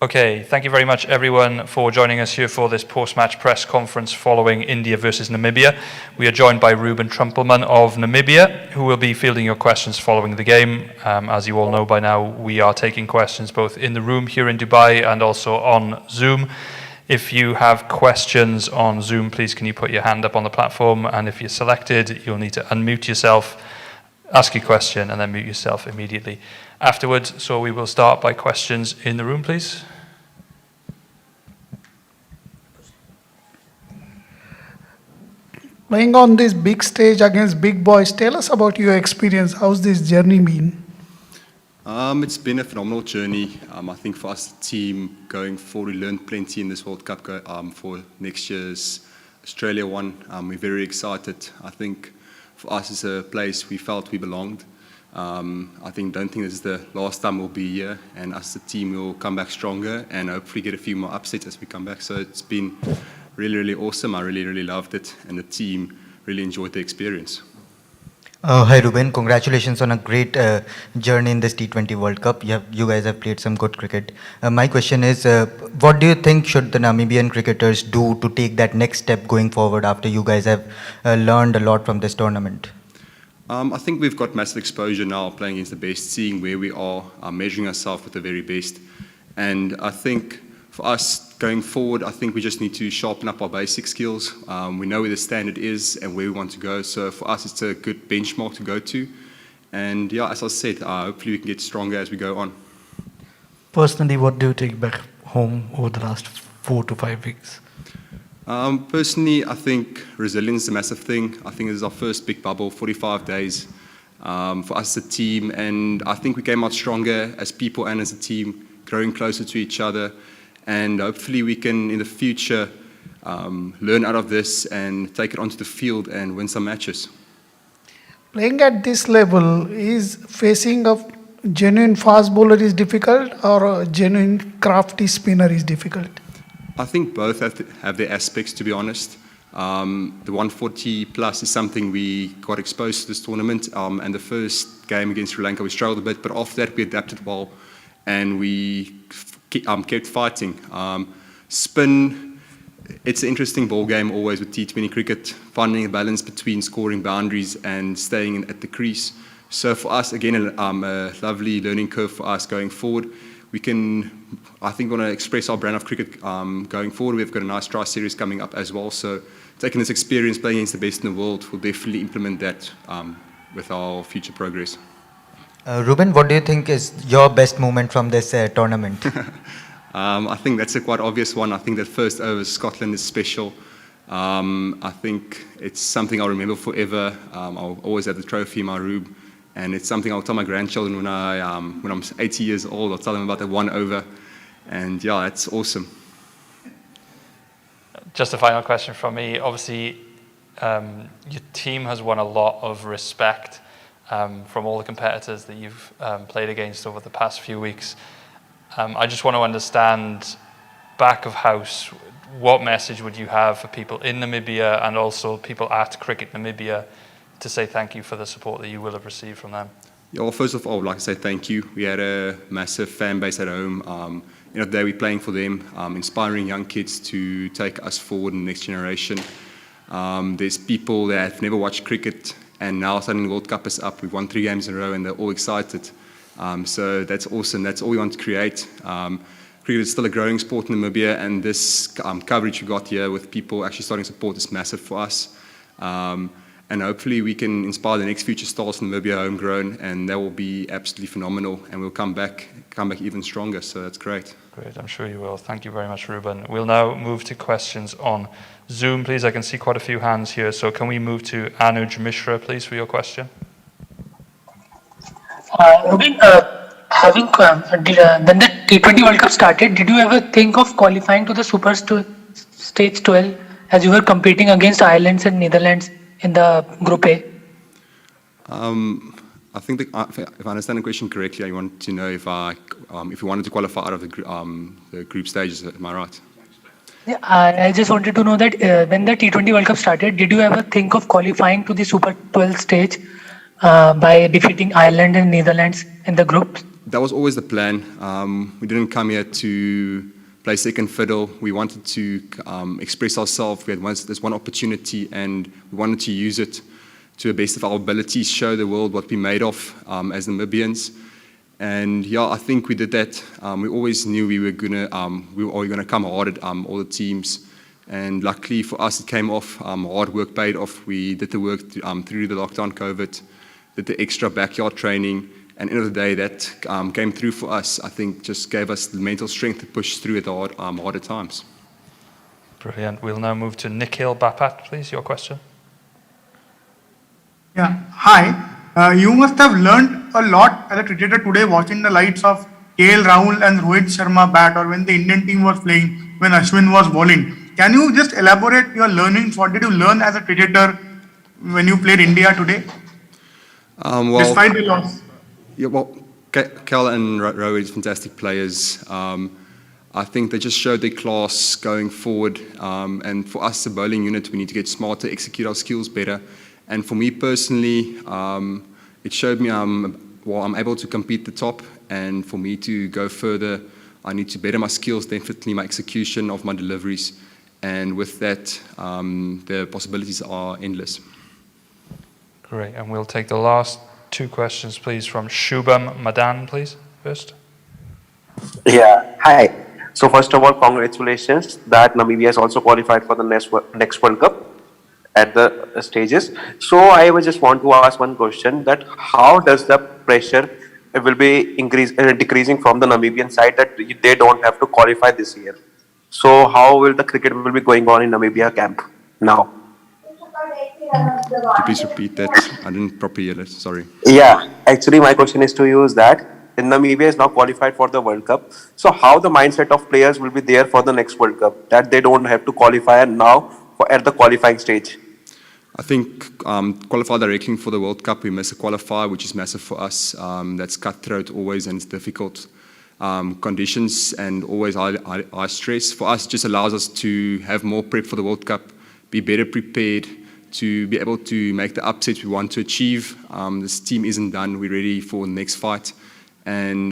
Okay, thank you very much everyone for joining us here for this post-match press conference following India versus Namibia. We are joined by Ruben Trumpelman of Namibia, who will be fielding your questions following the game. As you all know by now, we are taking questions both in the room here in Dubai and also on Zoom. If you have questions on Zoom, please can you put your hand up on the platform, and if you're selected, you'll need to unmute yourself, ask your question, and then mute yourself immediately afterwards. So we will start by questions in the room, please. Playing on this big stage against big boys, tell us about your experience. How's this journey been? It's been a phenomenal journey. I think for us, the team going forward, we learned plenty in this World Cup for next year's Australia one. We're very excited. I think for us, it's a place we felt we belonged. Don't think this is the last time we'll be here, and as a team, we'll come back stronger and hopefully get a few more upsets as we come back. So it's been really, really awesome. I really, really loved it, and the team really enjoyed the experience. Hi Ruben, congratulations on a great journey in this T20 World Cup. You guys have played some good cricket. My question is, what do you think should the Namibian cricketers do to take that next step going forward after you guys have learned a lot from this tournament? I think we've got massive exposure now playing against the best, seeing where we are, measuring ourselves with the very best. And I think for us going forward, I think we just need to sharpen up our basic skills. We know where the standard is and where we want to go. So for us, it's a good benchmark to go to. And yeah, as I said, hopefully we can get stronger as we go on. Personally, what do you take back home over the last 4 to 5 weeks? Personally, I think resilience is a massive thing. I think this is our first big bubble, 45 days for us as a team. And I think we came out stronger as people and as a team, growing closer to each other. And hopefully we can, in the future, learn out of this and take it onto the field and win some matches. Playing at this level, is facing a genuine fast bowler is difficult or a genuine crafty spinner is difficult? I think both have their aspects, to be honest. The 140 plus is something we got exposed to this tournament. And the first game against Sri Lanka, we struggled a bit, but after that we adapted well and we kept fighting. Spin, it's an interesting ball game always with T20 cricket, finding a balance between scoring boundaries and staying at the crease. So for us, again, a lovely learning curve for us going forward. We can, I think, want to express our brand of cricket going forward. We've got a nice try series coming up as well. So taking this experience, playing against the best in the world, we'll definitely implement that with our future progress. Ruben, what do you think is your best moment from this tournament? I think that's a quite obvious one. I think that first over Scotland is special. I think it's something I'll remember forever. I'll always have the trophy in my room. And it's something I'll tell my grandchildren when I'm 80 years old. I'll tell them about that one over. And yeah, it's awesome. Just a final question from me. Obviously, your team has won a lot of respect from all the competitors that you've played against over the past few weeks. I just want to understand, back of house, what message would you have for people in Namibia and also people at Cricket Namibia to say thank you for the support that you will have received from them? Yeah, well, first of all, I would like to say thank you. We had a massive fan base at home. Today we're playing for them, inspiring young kids to take us forward in the next generation. There's people that have never watched cricket, and now suddenly the World Cup is up. We've won 3 games in a row, and they're all excited. So that's awesome. That's all we want to create. Cricket is still a growing sport in Namibia, and this coverage we got here with people actually starting to support is massive for us. And hopefully we can inspire the next future stars in Namibia homegrown, and that will be absolutely phenomenal. And we'll come back even stronger. So that's great. Great, I'm sure you will. Thank you very much, Ruben. We'll now move to questions on Zoom, please. I can see quite a few hands here. So can we move to Anuj Mishra, please, for your question? Ruben, when the T20 World Cup started, did you ever think of qualifying to the Super Stage 12 as you were competing against Ireland and Netherlands in the Group A? I think if I understand the question correctly, I want to know if we wanted to qualify out of the group stages. Am I right? Yeah, I just wanted to know that when the T20 World Cup started, did you ever think of qualifying to the Super 12 stage by defeating Ireland and Netherlands in the group? that was always the plan. We didn't come here to play second fiddle. We wanted to express ourselves. We had this one opportunity, and we wanted to use it to the best of our abilities, show the world what we're made of as Namibians. And yeah, I think we did that. We always knew we were gonna come hard at all the teams. And luckily for us, it came off. Hard work paid off. We did the work through the lockdown, COVID, did the extra backyard training. And at the end of the day, that came through for us. I think just gave us the mental strength to push through at the harder times. Brilliant. We'll now move to Nikhil Bapat, please, your question. Yeah, hi. You must have learned a lot as a cricketer today watching the likes of KL Rahul and Rohit Sharma bat, or when the Indian team was playing, when Ashwin was bowling. Can you just elaborate your learnings? What did you learn as a cricketer when you played India today? Despite the loss. Yeah, well, KL and Rohit are fantastic players. I think they just showed their class going forward. And for us, the bowling unit, we need to get smarter, execute our skills better. And for me personally, it showed me I'm able to compete at the top. And for me to go further, I need to better my skills, definitely my execution of my deliveries. And with that, the possibilities are endless. Great. And we'll take the last two questions, please, from Shubham Madan, please, first. Yeah, hi. So first of all, congratulations that Namibia has also qualified for the next World Cup at the stages. So I would just want to ask one question, that how does the pressure will be decreasing from the Namibian side that they don't have to qualify this year? So how will the cricket will be going on in Namibia camp now? Could you please repeat that? I didn't properly hear that, sorry. Yeah, actually my question is to you is that Namibia is now qualified for the World Cup. So how the mindset of players will be there for the next World Cup, that they don't have to qualify now at the qualifying stage? I think qualify directly for the World Cup, we miss a qualifier, which is massive for us. That's cutthroat always, and it's difficult conditions and always high stress. For us, it just allows us to have more prep for the World Cup, be better prepared, to be able to make the upsets we want to achieve. This team isn't done. We're ready for the next fight. And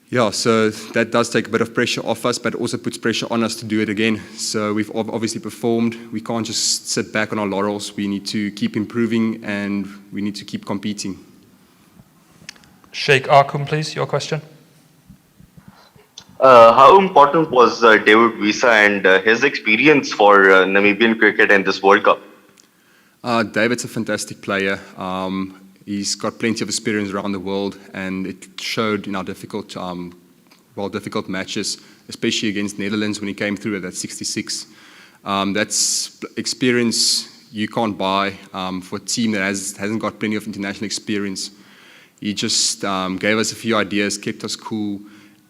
yeah, so that does take a bit of pressure off us, but it also puts pressure on us to do it again. So we've obviously performed. We can't just sit back on our laurels. We need to keep improving, and we need to keep competing. Sheikh Arkum, please, your question. How important was David Wiese and his experience for Namibian cricket in this World Cup? David's a fantastic player. He's got plenty of experience around the world, and it showed in our difficult matches, especially against Netherlands when he came through at that 66. That's experience you can't buy for a team that hasn't got plenty of international experience. He just gave us a few ideas, kept us cool,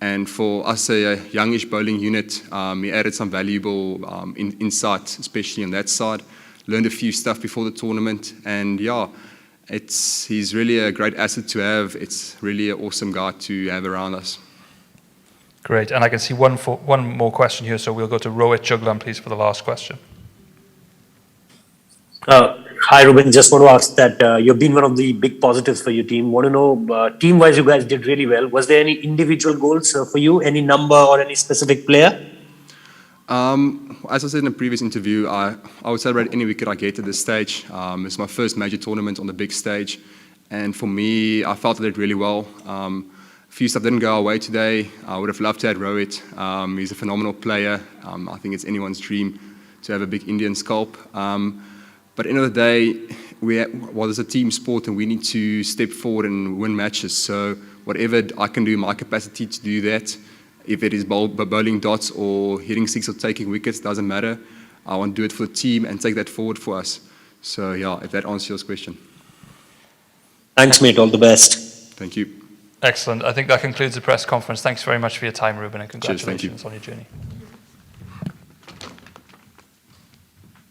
and for us, a youngish bowling unit, he added some valuable insight, especially on that side. Learned a few stuff before the tournament, and yeah, he's really a great asset to have. It's really an awesome guy to have around us. Great, and I can see one more question here, so we'll go to Rohit Juglam, please, for the last question. Hi, Ruben. Just want to ask that you've been one of the big positives for your team. Want to know, team-wise, you guys did really well. Was there any individual goals for you, any number or any specific player? As I said in a previous interview, I would celebrate any wicket I get at this stage. It's my first major tournament on the big stage, and for me, I felt I did really well. A few stuff didn't go our way today. I would have loved to have Rohit. He's a phenomenal player. I think it's anyone's dream to have a big Indian scalp. But at the end of the day, there's a team sport, and we need to step forward and win matches. So whatever I can do in my capacity to do that, if it is bowling dots or hitting six or taking wickets, doesn't matter. I want to do it for the team and take that forward for us. So yeah, if that answers your question. Thanks, mate. All the best. Thank you. Excellent. I think that concludes the press conference. Thanks very much for your time, Ruben, and congratulations on your journey.